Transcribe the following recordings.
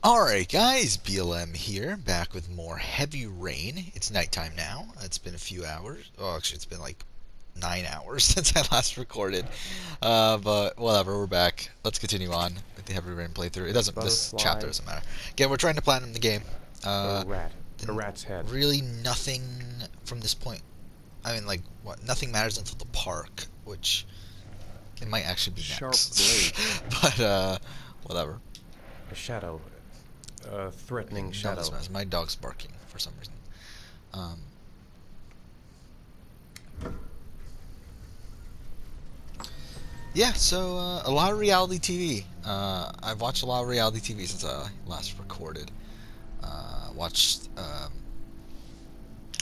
Alright guys, BLM here, back with more Heavy Rain. It's nighttime now. It's been a few hours. Oh, actually it's been like 9 hours since I last recorded. But whatever, we're back. Let's continue on with the Heavy Rain playthrough. This chapter doesn't matter. Again, we're trying to platinum the game. A rat's head. Really nothing from this point. I mean, like, what? Nothing matters until the park, which it might actually be next. Sharp blade. But, whatever. A shadow. A threatening shadow. My dog's barking for some reason. Yeah, so a lot of reality TV. I've watched a lot of reality TV since I last recorded. Watched.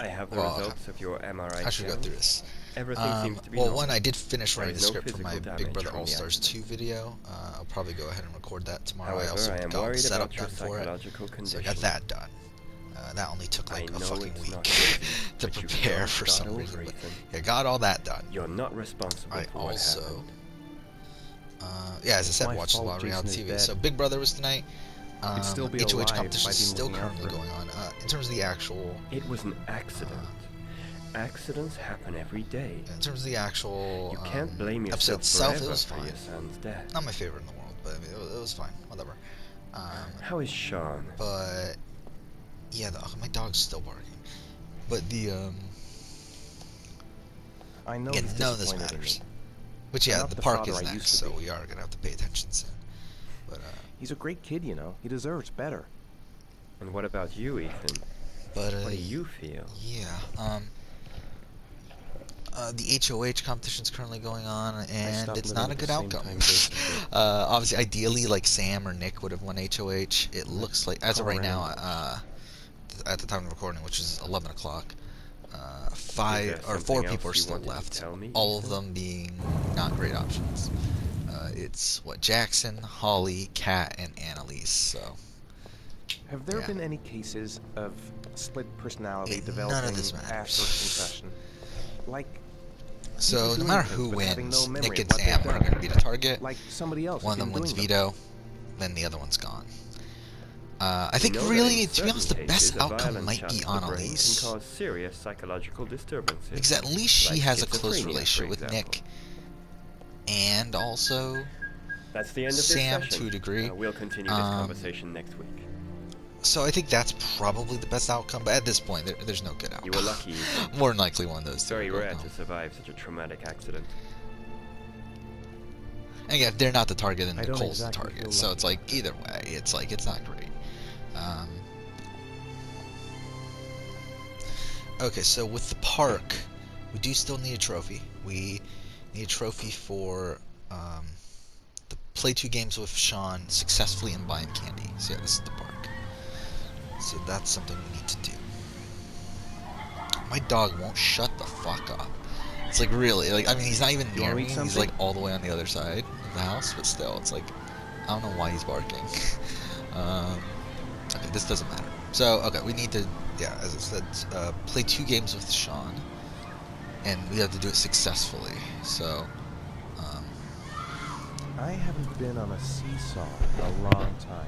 I have the results of your MRI. I should go through this. Everything seems to be well, normal. one, I did finish writing the no script for my physical Big damage Brother from the All-Stars 2 accident. video. I'll probably go ahead and record that tomorrow. However, I also I am got the worried setup about your done for it, psychological so I condition. got that done. That only took like a I know fucking it's week not easy, to but you prepare don't for start some over, reason. But Ethan. yeah, got all that done. You're not responsible I for what also, happened. yeah, as I said, My watched a fault lot of Jason reality is TV. dead. So Big Brother was tonight. He'd still be HOH alive if competition I'd is been still looking out currently for him. going on. In terms of the actual, It was an accident. Accidents happen every day. in terms of the actual You can't blame episode yourself itself, it forever was for fine. your son's death. Not my favorite in the world, but I mean, it was fine. Whatever. How is Shaun? But yeah, my dog's still barking. But I know again, he's none of this disappointed in matters. me. Which I'm yeah, not the the park father is I used next, to so be. we are gonna have to pay attention soon. But He's a great kid, you know. He deserves better. And what about you, Ethan? What do you feel? Yeah. The HOH competition's currently going on, and stopped it's living not a at good the same outcome. time Jason did. Obviously, ideally, like Sam or Nick would have won HOH. It looks like, as of right now, at the time of recording, which is 11 o'clock, four people are still left. All of them being not great options. It's Jackson, Holly, Kat, and Annalise. So Have there yeah. been any cases of split personality None developing of this after matters. concussion? Like, So people no doing matter things who but having wins, no memory Nick of and what they've Sam are done. going to be the target. Like somebody else. One of has them been wins doing veto, then the other one's gone. I We think know that really, in to be honest, the certain best cases, a outcome violent might shot be to the brain Annalise. can cause serious psychological disturbances. Because at least she like has a close schizophrenia, relationship for with example. Nick. And also That's the end of this Sam session. to a degree. We'll continue this conversation next week. So I think that's probably the best outcome, but at this point, there's no good outcome. You were lucky. Ethan. More than likely one of those It's two. very will rare go. to survive such a traumatic accident. And again, if they're not the target, then I don't Nicole's exactly the target. feel So lucky it's like, about that. either way, it's not great. Okay, so with the park, we do still need a trophy. We need a trophy for the play 2 games with Shaun successfully and buying candy. So yeah, this is the park. So that's something we need to do. My dog won't shut the fuck up. It's like really, like, I mean, he's not even You near wanna me. eat He's something? like all the way on the other side of the house, but still, it's like, I don't know why he's barking. Okay, this doesn't matter. So, okay, we need to, yeah, as I said, play 2 games with Shaun, and we have to do it successfully. So, I haven't been on a seesaw in a long time.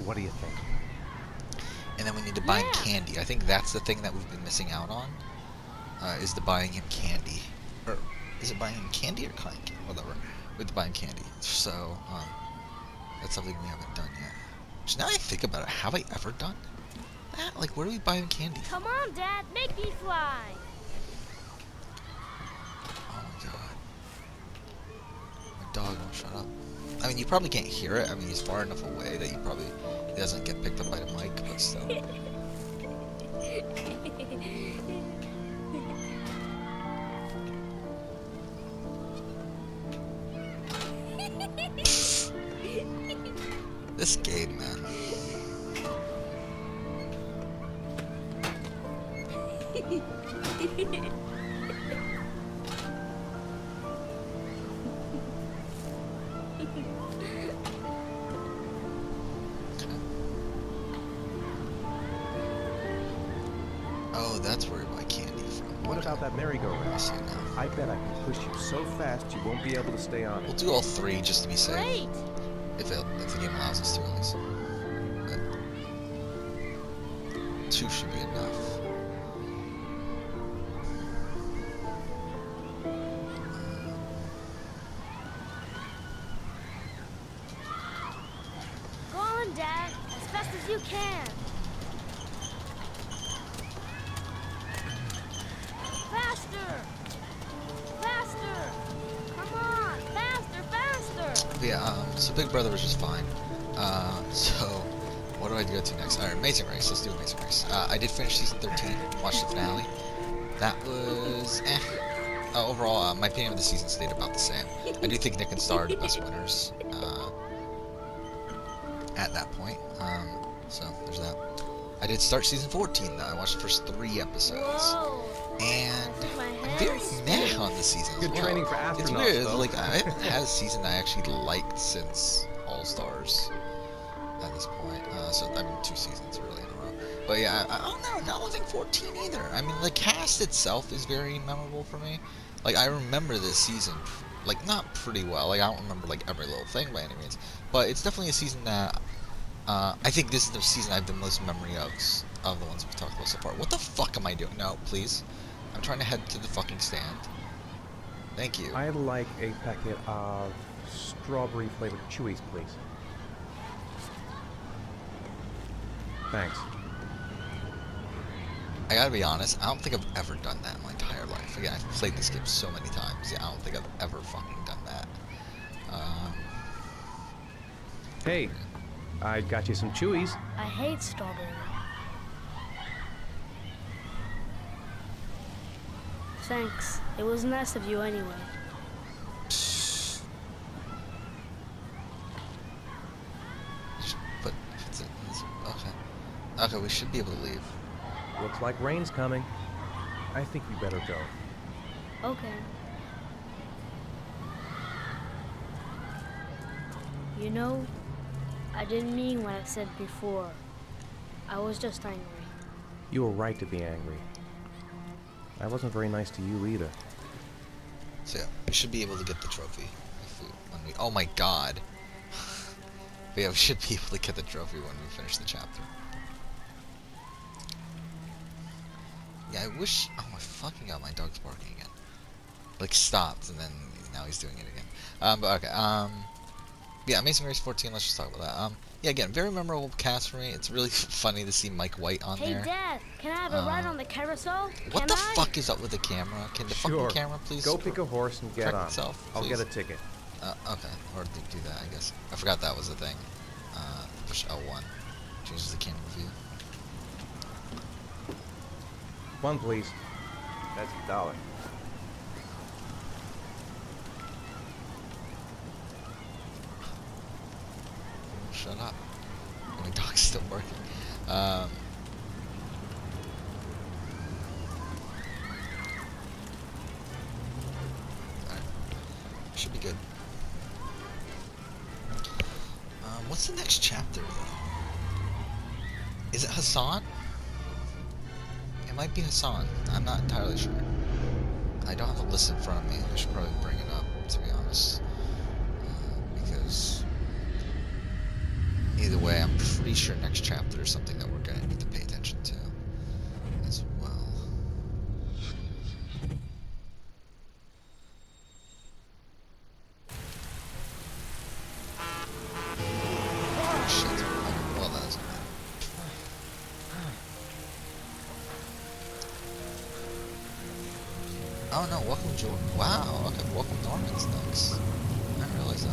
What do you think? and then we need to buy him candy. I think that's the thing that we've been missing out on, is the buying him candy. Or, is it buying him candy or buying candy? Whatever. With the buying candy. So, that's something we haven't done yet. Which, now I think about it, have I ever done that? Like, where do we buy him candy from? Come on, Dad, make me fly. Oh my god. My dog won't shut up. I mean, you probably can't hear it. I mean, he's far enough away that he doesn't get picked up by the mic, but still. This game, man. Oh, that's where we buy candy from. What Okay. about that merry-go-round? I see it now. I bet I can push you so fast you won't be able to stay on We'll it. do all 3 just to be safe. Great. If the game allows us to, at least. 2 should be enough. Go on, Dad, as fast as you can. Faster! Faster! Come on! Faster, faster! Yeah, so Big Brother was just fine. So, what do I go to next? Alright, Amazing Race. Let's do Amazing Race. I did finish season 13, watched the finale. That was, overall, my opinion of the season stayed about the same. I do think Nick and Star are the best winners, at that point. So, there's that. I did start season 14, though. I watched the first 3 episodes. Whoa! And My I'm very meh on the season. Good as well. training for It's astronauts, weird. though. Like, I haven't had a season I actually liked since All Stars at this point. So, I mean, 2 seasons really in a row. But yeah, I don't know, not loving 14 either. I mean, the cast itself is very memorable for me. Like, I remember this season, like, not pretty well. Like, I don't remember, like, every little thing by any means. But it's definitely a season that, I think this is the season I have the most memory of the ones we've talked about so far. What the fuck am I doing? No, please. I'm trying to head to the fucking stand. Thank you. I'd like a packet of strawberry flavored chewies, please. Thanks. I gotta be honest, I don't think I've ever done that in my entire life. Again, I've played this game so many times. Yeah, I don't think I've ever fucking done that. Hey, I got you some chewies. I hate strawberry. Thanks. It was nice of you anyway. But if it's okay. Okay, we should be able to leave. Looks like rain's coming. I think we better go. Okay. You know, I didn't mean what I said before. I was just angry. You were right to be angry. I wasn't very nice to you either. So yeah, we should be able to get the trophy when we. Oh my god. But yeah, we should be able to get the trophy when we finish the chapter. Yeah, I wish. Oh my fucking god, my dog's barking again. Like stopped and then now he's doing it again. But okay. Yeah, Amazing Race 14. Let's just talk about that. Yeah, again, very memorable cast for me. It's really funny to see Mike White on Hey, there. Dad, can I have a ride on the carousel? What the fuck is up with the camera? Can the Sure. fucking camera please Go pick a horse and get correct on. itself, I'll please? get a ticket. Okay, or do that, I guess. I forgot that was a thing. Push L1. Changes the camera view. One, please. That's $1. Shut up. My dog's still working. Alright. Should be good. What's the next chapter, though? Is it Hassan? It might be Hassan. I'm not entirely sure. I don't have the list in front of me. I should probably bring it up, to be honest. Because either way, I'm pretty sure next chapter is something that we're going to need to pay attention to as well. Oh, shit. Well, that doesn't matter. Oh no, welcome Jordan. Wow, okay, welcome Norman's next. I didn't realize that.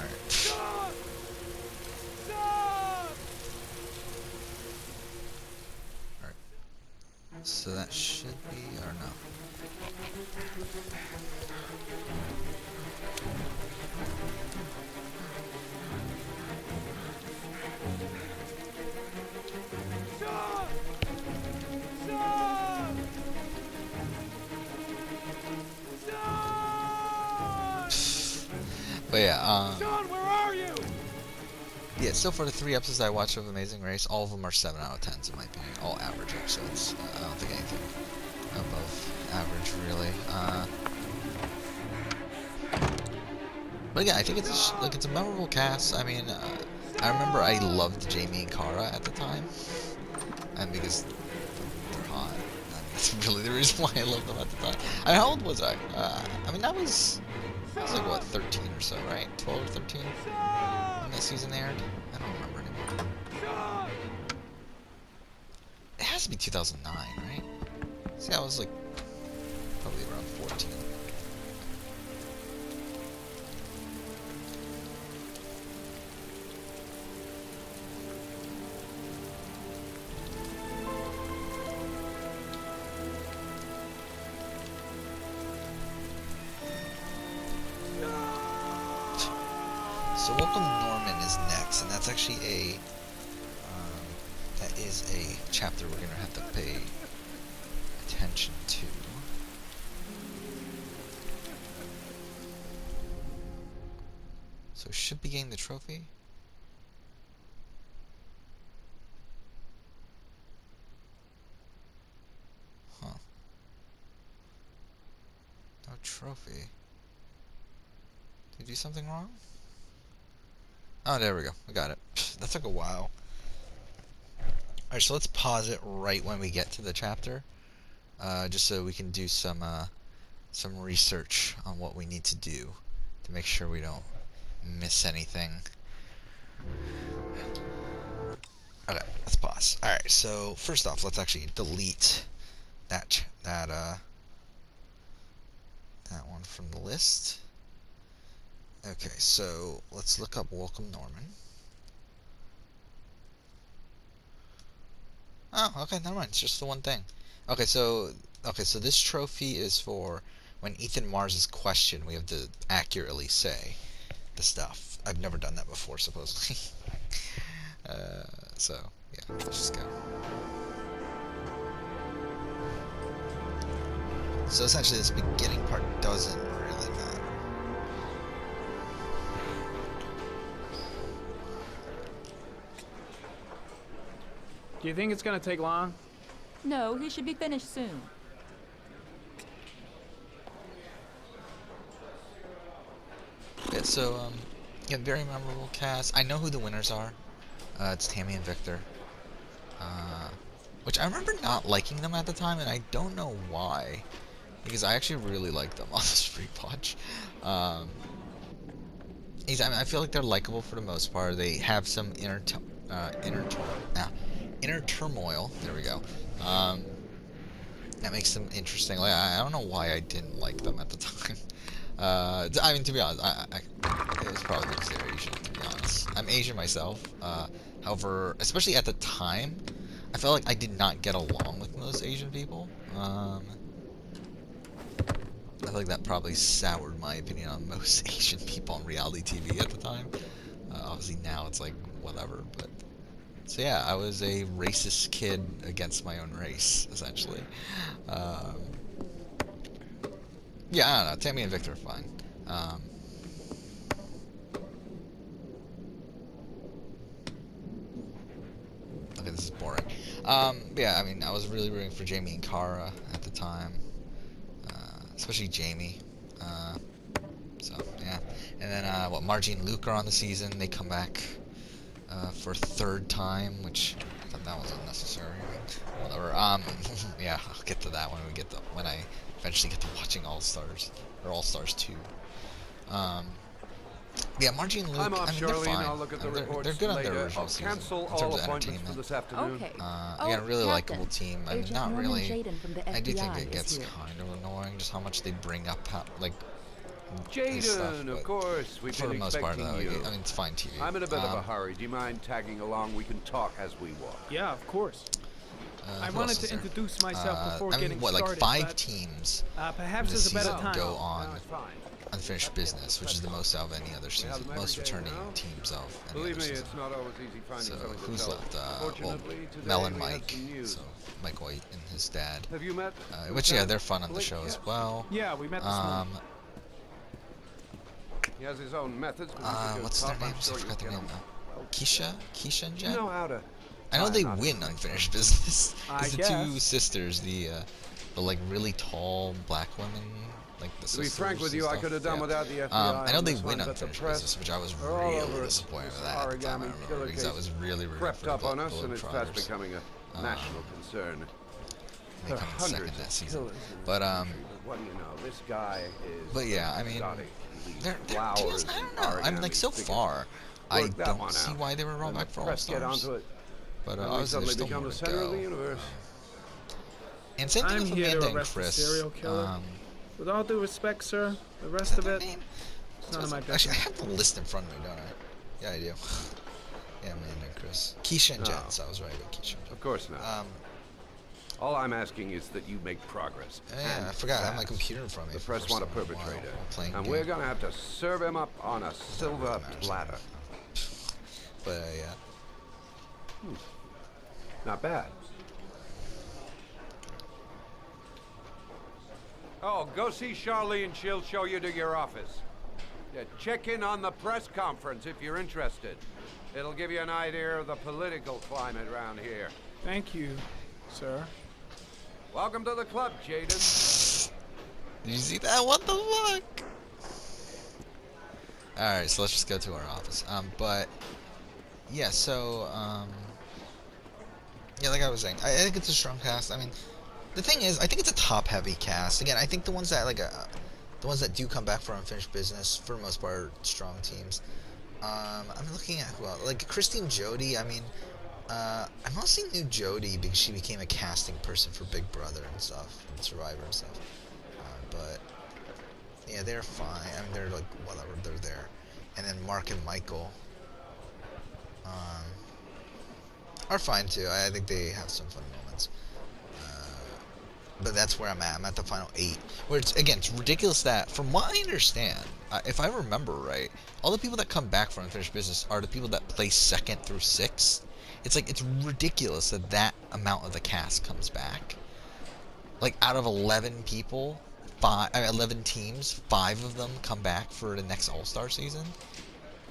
Alright. Alright. So that should be, or no. But yeah, Shaun, where are you? yeah, so far the 3 episodes I watched of Amazing Race, all of them are 7 out of 10s in my opinion. All average episodes. I don't think anything above average, really. But yeah, I think it's a memorable cast. I mean, I remember I loved Jamie and Kara at the time, and because they're hot. I mean, that's really the reason why I loved them at the time. I mean, how old was I? I mean, I was like what, 13 or so, right? 12 or 13 when that season aired. I don't remember anymore. It has to be 2009, right? See, I was like probably around 14. So Welcome Norman is next, and that's actually that is a chapter we're gonna have to pay attention to. So should be getting the trophy. Huh. No trophy. Did you do something wrong? Oh, there we go. We got it. That took a while. Alright, so let's pause it right when we get to the chapter. Just so we can do some research on what we need to do to make sure we don't miss anything. Okay, let's pause. Alright, so first off, let's actually delete that one from the list. Okay, so let's look up Welcome Norman. Oh, okay, never mind. It's just the one thing. Okay, so this trophy is for when Ethan Mars is questioned, we have to accurately say the stuff. I've never done that before, supposedly. So yeah, let's just go. So essentially, this beginning part doesn't really matter. Do you think it's gonna take long? No, he should be finished soon. Yeah, so yeah, very memorable cast. I know who the winners are. It's Tammy and Victor. Which I remember not liking them at the time, and I don't know why. Because I actually really liked them on this rewatch. I mean, I feel like they're likable for the most part. They have some inner turmoil. There we go. That makes them interesting. Like, I don't know why I didn't like them at the time. I mean, to be honest, it was probably because they're Asian, to be honest. I'm Asian myself. However, especially at the time, I felt like I did not get along with most Asian people. I feel like that probably soured my opinion on most Asian people on reality TV at the time. Obviously now it's like, whatever, but... So yeah, I was a racist kid against my own race, essentially. Yeah, I don't know. Tammy and Victor are fine. Okay, this is boring. Yeah, I mean, I was really rooting for Jamie and Kara at the time. Especially Jamie. So, yeah. And then, Margie and Luke are on the season. They come back for a third time, which I thought that was unnecessary. Whatever. Yeah, I'll get to that when I eventually get to watching All Stars or All Stars 2. Yeah, Margie and Luke. I'm off, I mean, they're Charlene. fine. I'll look at the reports They're good on later. their original I'll season cancel in terms all of appointments for entertainment. this afternoon. Okay. Yeah, a really Captain. likable team. I mean, Agent not Norman really. Jaden from the I do think FBI it gets is here. kind of annoying just how much they bring up, like his stuff. Jaden, But of course. We've for the been most part, expecting though, you. I mean, it's fine TV. I'm in a bit of a hurry. Do you mind tagging along? We can talk as we walk. Yeah, of course. I who wanted else is to there? introduce myself before I mean, getting what, started. like 5 but, teams perhaps this there's a better season time. go on No, it's fine. unfinished business, which is the most out of any other season, them most every day returning now. teams of any Believe other me, season. it's not always easy finding So something to who's tell. left? Well, Fortunately, today Mel and we have Mike. some news. So Mike White and his dad. Have you met? Which yeah, they're fun on the show as well. Yeah, we met this morning. He has his own methods. But he's a good What's their cop. I'm names? I sure forgot their you'll name get now. Keisha and him. Jen? You know how to. I know they win unfinished business. I It's the guess. two sisters, the but like really tall black women, like the To be sisters frank with and you, I stuff. could have done Yeah. without the FBI. I know on they this win one, but the unfinished press business, which I was are all really over disappointed this with that at the time. I origami remember killer because I case. was really Crept for up on us, and it's fast Globetrotters. becoming a national concern. They There are come in second hundreds that of season, killers in this but country, but what do you know? This guy is But yeah, I mean, exotic. He leaves they're, flowers I don't and know. I'm like origami so figures. far, I Work that don't one see out. why they were brought Then back the for All press get Stars. onto it, But and we obviously suddenly there's still become more the to center of go. the universe. And same thing I'm with here Amanda to and arrest the Chris. serial killer. With all due respect, sir, the Is rest that of their it, name? it's none of my Actually, business. I have the list in front of me, don't I? Yeah, I do. Yeah, Amanda and Chris. Keisha and No. Jen, so I was right about Keisha and Jen. Of course not. All I'm asking is that you make progress. Yeah, and I forgot. I have my fast. computer in front of me. The for press first want a time in while perpetrator, while playing and game. we're gonna have to serve him up on a silver really matters. platter. But yeah. Not bad. Oh, go see Charlene. She'll show you to your office. Yeah, check in on the press conference if you're interested. It'll give you an idea of the political climate around here. Thank you, sir. Welcome to the club, Jaden. Did you see that? What the fuck? Alright, so let's just go to our office. But yeah, so yeah, like I was saying, I think it's a strong cast. I mean, the thing is, I think it's a top-heavy cast. Again, I think the ones that the ones that do come back for unfinished business, for the most part, are strong teams. I'm looking at who else. Like Christine Jody. I mean, I mostly knew Jody because she became a casting person for Big Brother and stuff, and Survivor and stuff. But yeah, they're fine. I mean, they're like whatever. They're there. And then Mark and Michael are fine too. I think they have some fun moments. But that's where I'm at. I'm at the final 8. Where it's, again, it's ridiculous that, from what I understand, if I remember right, all the people that come back for unfinished business are the people that place 2nd through 6th. It's like, it's ridiculous that that amount of the cast comes back. Like, out of 11 people, 11 teams, 5 of them come back for the next All-Star season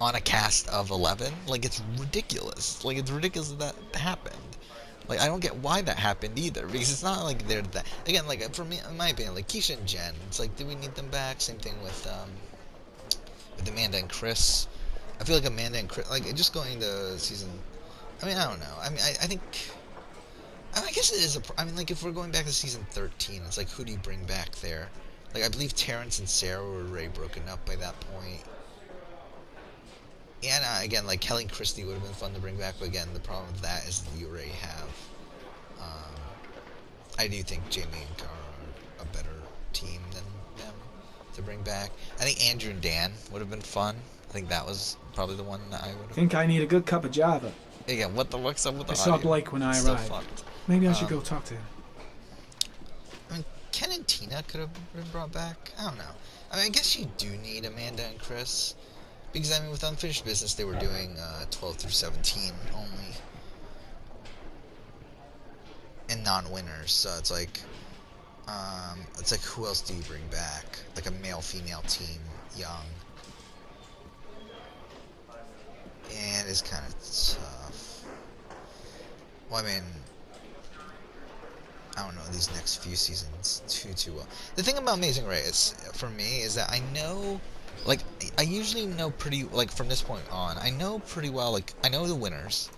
on a cast of 11. Like, it's ridiculous. Like, it's ridiculous that happened. Like, I don't get why that happened either, because it's not like they're that... Again, like, for me, in my opinion, like, Keisha and Jen, it's like, do we need them back? Same thing with Amanda and Chris. I feel like Amanda and Chris, like, just going to season... I mean, I don't know. I mean, I think... I guess it is I mean, like, if we're going back to season 13, it's like, who do you bring back there? Like, I believe Terrence and Sarah were already broken up by that point. And again, like Kelly and Christy would have been fun to bring back, but again, the problem with that is that you already have. I do think Jamie and Cara are a better team than them to bring back. I think Andrew and Dan would have been fun. I think that was probably the one that I would have. I think I need a good cup of Java. Again, what the fuck's up with the I saw audio? Blake when I Still arrived. fucked. Maybe I should go talk to him. I mean, Ken and Tina could have been brought back. I don't know. I mean, I guess you do need Amanda and Chris. Because, I mean, with Unfinished Business, they were doing 12 through 17 only. And non-winners, so it's like, who else do you bring back? Like a male-female team, young. And it's kind of tough. Well, I mean, I don't know these next few seasons too well. The thing about Amazing Race, for me, is that I know... Like, I usually know pretty, like, from this point on, I know pretty well, like, I know the winners.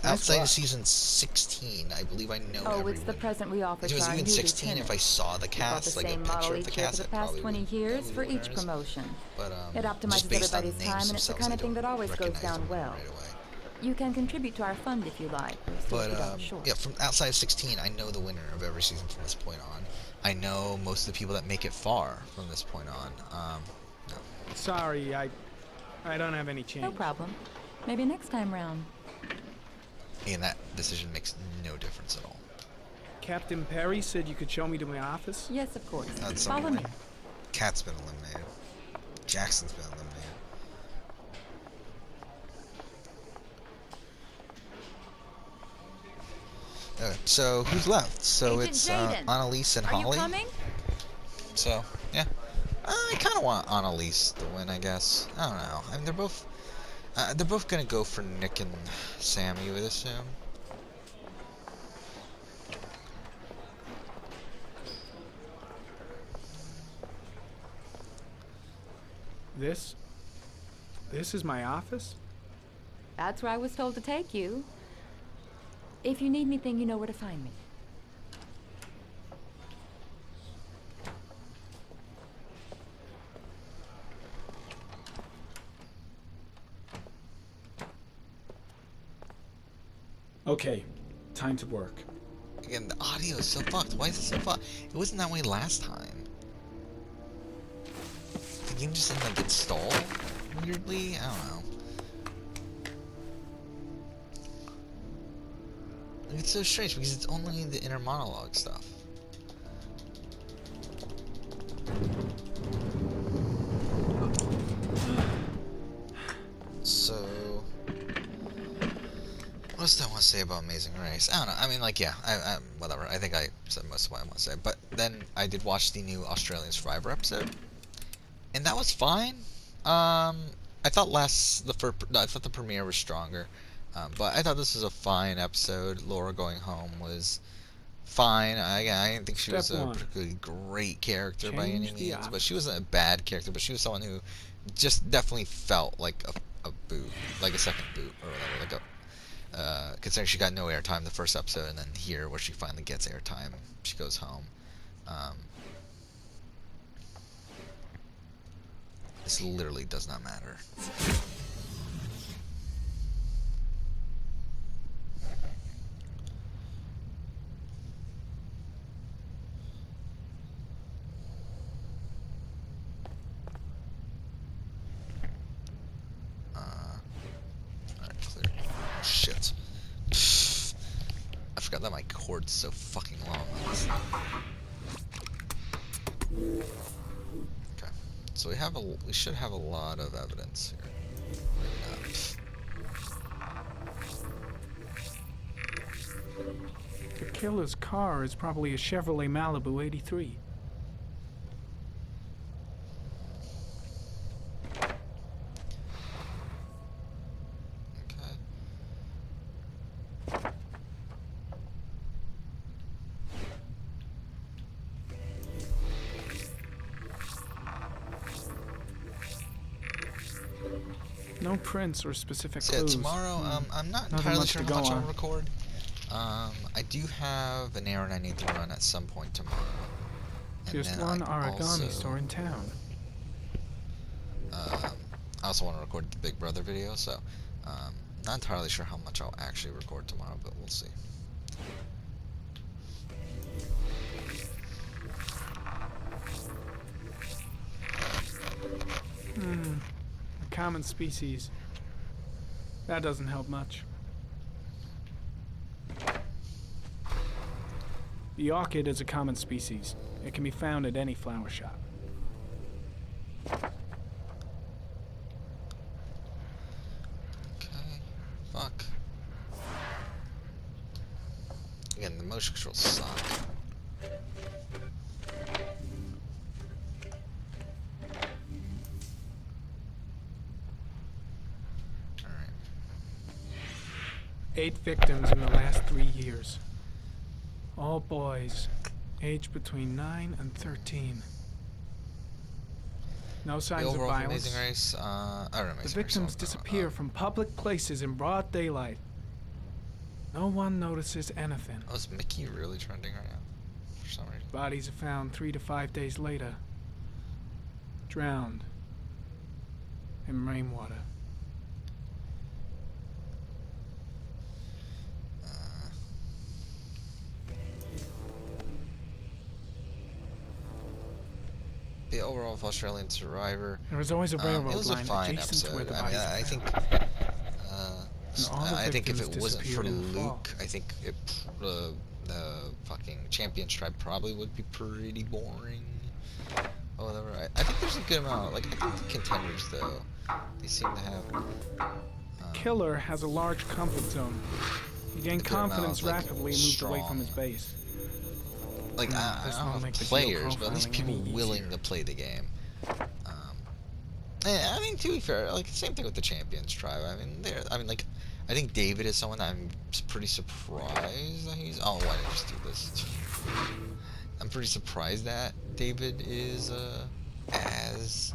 Outside of season 16, I believe I know Oh, every it's the winner. present we offer If it was to our even new 16, if I lieutenants. saw the We bought cast, the like a same model picture of each the year cast, for I the past probably 20 would years know for the each winners. promotion. But, It just optimizes based on everybody's the names time, and it's the themselves, kind I of thing don't that always goes recognize down them well. right away. You can contribute to our fund if you like. We'll see But, if you don't short. yeah, from outside of 16, I know the winner of every season from this point on. I know most of the people that make it far from this point on. No. Sorry, I don't have any change. No problem. Maybe next time round. And that decision makes no difference at all. Captain Perry said you could show me to my office. Yes, of course. That's Follow something me. like Cat's been eliminated. Jackson's been eliminated. Okay, so who's left? So Agent it's Jaden. Annalise and Are Holly. you coming? So yeah, I kind of want Annalise to win. I guess I don't know. I mean, they're both gonna go for Nick and Sam. You would assume. This is my office? That's where I was told to take you. If you need anything, you know where to find me. Okay, time to work. Again, the audio is so fucked. Why is it so fucked? It wasn't that way last time. The game just didn't like get stalled weirdly. I don't know. Like, it's so strange because it's only the inner monologue stuff. So, what else do I want to say about Amazing Race? I don't know. I mean, like, yeah, whatever. I think I said most of what I want to say. But then I did watch the new Australian Survivor episode, and that was fine. I thought I thought the premiere was stronger, but I thought this was a fine episode. Laura going home was fine. I didn't think she was a particularly great character by any means, but she wasn't a bad character. But she was someone who just definitely felt like a boot, like a second boot or whatever, like a. Considering she got no airtime the first episode, and then here where she finally gets airtime, she goes home. This literally does not matter. Alright, clear. Oh, shit. I forgot that my cord's so fucking long. Okay. So we should have a lot of evidence here. The killer's car is probably a Chevrolet Malibu 83. Okay. 'No prints or specific So yeah, clues. tomorrow, I'm not Nothing entirely much sure to how go much I'll on. record. I do have an errand I need to run at some point tomorrow. And Just then one I origami store in town. I also want to record the Big Brother video, so not entirely sure how much I'll actually record tomorrow, but we'll see. A common species. That doesn't help much. The orchid is a common species. It can be found at any flower shop. Okay. Fuck. Again, the motion controls suck. Alright. 8 victims in the last 3 years. All boys, aged between 9 and 13. No The signs of overall violence. Amazing Race, I don't know. The victims disappear from public places in broad daylight. No one notices anything. Oh, is Mickey really trending right now? For some reason. Bodies are found 3 to 5 days later. Drowned. In rainwater. The overall of Australian Survivor. There was always a railroad It was a line fine adjacent to where episode. the I mean, bodies I are think, found. And all the I think if it victims wasn't for disappeared in the fall. Luke, I think the fucking Champions tribe probably would be pretty boring. Or whatever. I think there's a good amount. Like, I think the contenders though, they seem to have. Killer has a large comfort zone. He gained A good amount confidence of, like, rapidly and moved away from his strong- base. Like, I this don't won't know make if the players, but at least geoprofiling people any willing easier. to play the game. I mean, to be fair, like, same thing with the Champions tribe. I mean, like, I think David is someone that I'm pretty surprised that he's. Oh, why did I just do this? I'm pretty surprised that David is as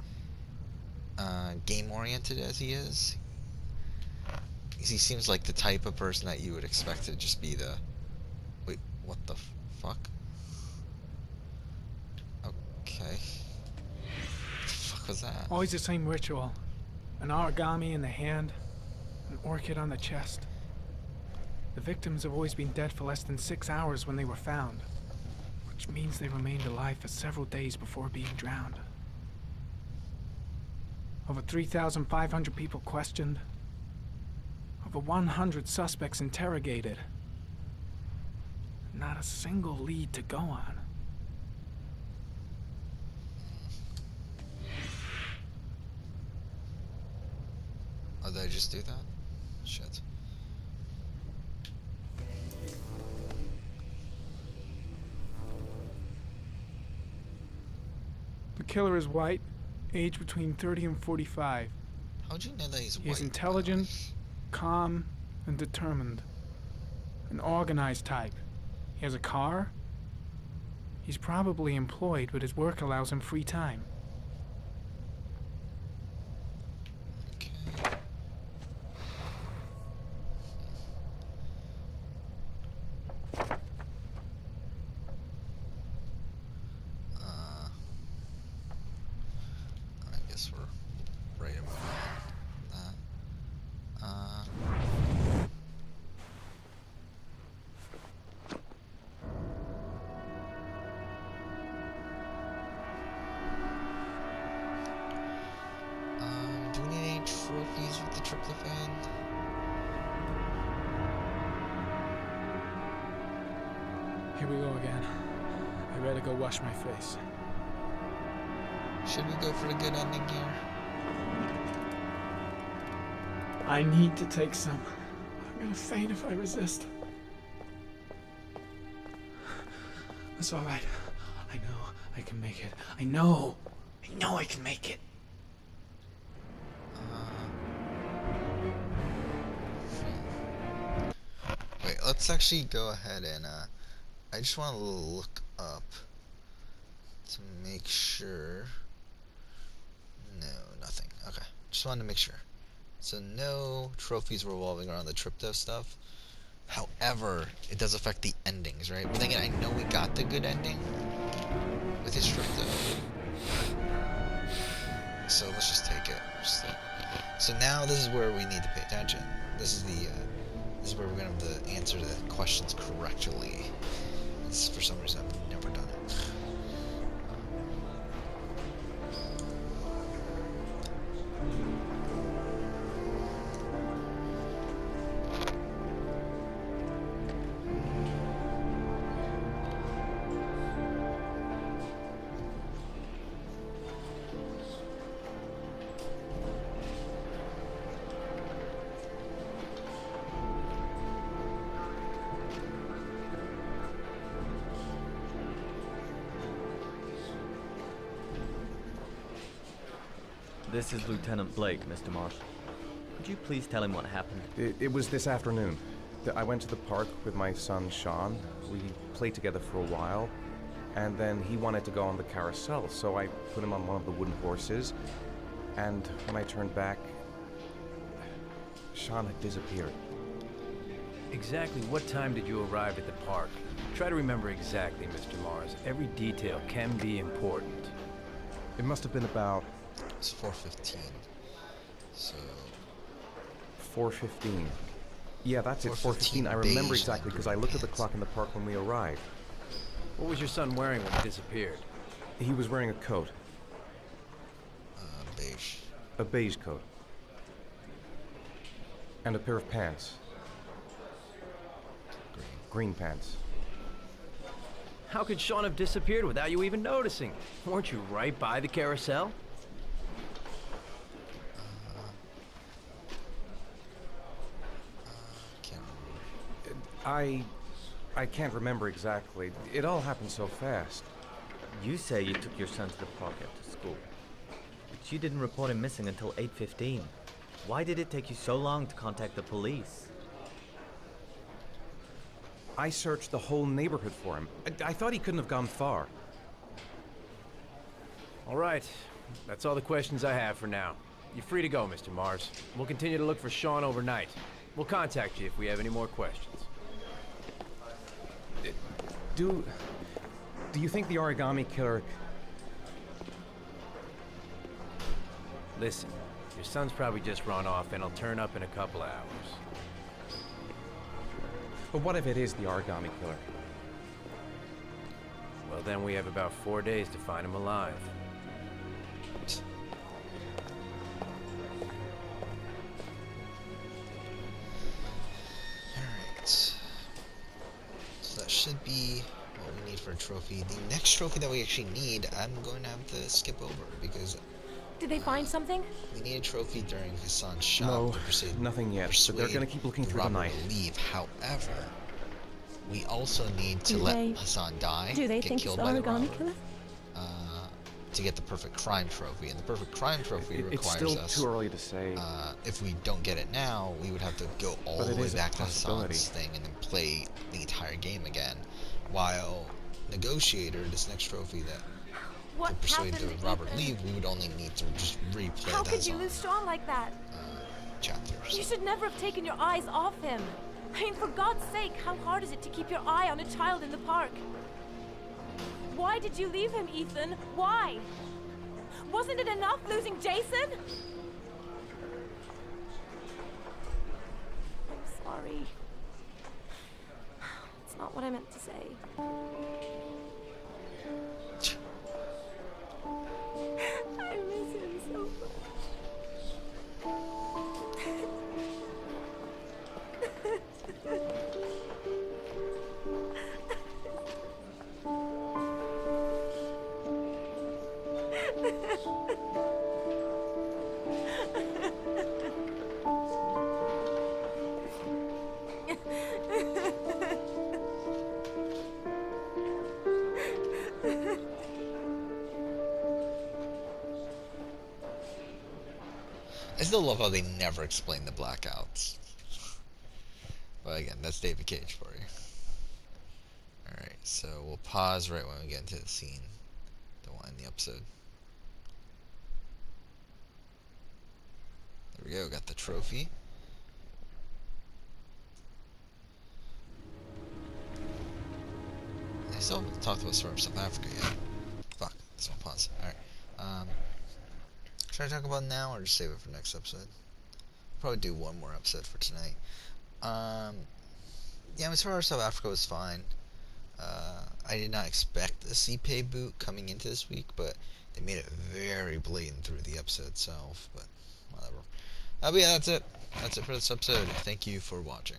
game-oriented as he is, he seems like the type of person that you would expect to just be the... Wait, what the fuck? Okay. What the fuck was that? Always the same ritual. An origami in the hand, an orchid on the chest. The victims have always been dead for less than 6 hours when they were found, which means they remained alive for several days before being drowned. Over 3,500 people questioned. Over 100 suspects interrogated. Not a single lead to go on. Oh, did I just do that? Shit. The killer is white, aged between 30 and 45. How'd you know that he's white? He is intelligent, calm, and determined. An organized type. He has a car. He's probably employed, but his work allows him free time. Okay. I guess we're right about that. Do we need any trophies with the tryptophan? Here we go again. I better go wash my face. Should we go for the good ending here? I need to take some. I'm gonna faint if I resist. That's all right. I know I can make it. I know I can make it. Wait, let's actually go ahead and, I just want to look up to make sure. No, nothing. Okay, just wanted to make sure. So no trophies revolving around the Tripto stuff. However, it does affect the endings, right? But then again, I know we got the good ending with his Tripto. So let's just take it. So now this is where we need to pay attention. This is where we're gonna have to answer the questions correctly. For some reason, I've never done it. This is Lieutenant Blake, Mr. Marsh. Could you please tell him what happened? It was this afternoon. I went to the park with my son, Shaun. We played together for a while, and then he wanted to go on the carousel, so I put him on one of the wooden horses, and when I turned back, Shaun had disappeared. Exactly what time did you arrive at the park? Try to remember exactly, Mr. Mars. Every detail can be important. It must have been about... It's 4:15. So... 4:15. Yeah, that's it, 4:15. I remember exactly because I looked at the clock in the park when we arrived. What was your son wearing when he disappeared? He was wearing a coat. Beige. A beige coat. And a pair of pants. Green pants. How could Shaun have disappeared without you even noticing? Weren't you right by the carousel? I can't remember exactly. It all happened so fast. You say you took your son to the park after school, but you didn't report him missing until 8:15. Why did it take you so long to contact the police? I searched the whole neighborhood for him. I thought he couldn't have gone far. All right. That's all the questions I have for now. You're free to go, Mr. Mars. We'll continue to look for Shaun overnight. We'll contact you if we have any more questions. Do you think the origami killer... Listen, your son's probably just run off and he'll turn up in a couple of hours. But what if it is the origami killer? Well, then we have about 4 days to find him alive. Alright. So that should be what we need for a trophy. The next trophy that we actually need, I'm going to have to skip over because... Did they find something? We need a trophy during Hassan's shop No, to persuade, nothing yet, but they're gonna keep looking through the night. To leave. However, we also need to let Hassan die, Do they get think it's killed the by the origami robber, killer? to get the perfect crime trophy. And the perfect crime trophy requires it's still us. too early to say. If we don't get it now, we would have to go all the way back to Hassan's thing and then play the entire game again. While Negotiator, this next trophy that could persuade the Robert leave, we would only need to just replay How that could you lose Shaun like that? chapters. You should never have taken your eyes off him. I mean, for God's sake, how hard is it to keep your eye on a child in the park? Why did you leave him, Ethan? Why? Wasn't it enough losing Jason? I'm sorry. It's not what I meant to say. I miss him so much. I still love how they never explain the blackouts. But again, that's David Cage for you. Alright, so we'll pause right when we get into the scene. Don't want to end the episode. There we go, got the trophy. I still haven't talked about Storm South Africa yet. Fuck, this one pause. Alright. Should I talk about it now or just save it for next episode? Probably do one more episode for tonight. Yeah, as far as South Africa was fine. I did not expect a CPay boot coming into this week, but they made it very blatant through the episode itself, but whatever. But yeah, that's it. That's it for this episode. Thank you for watching.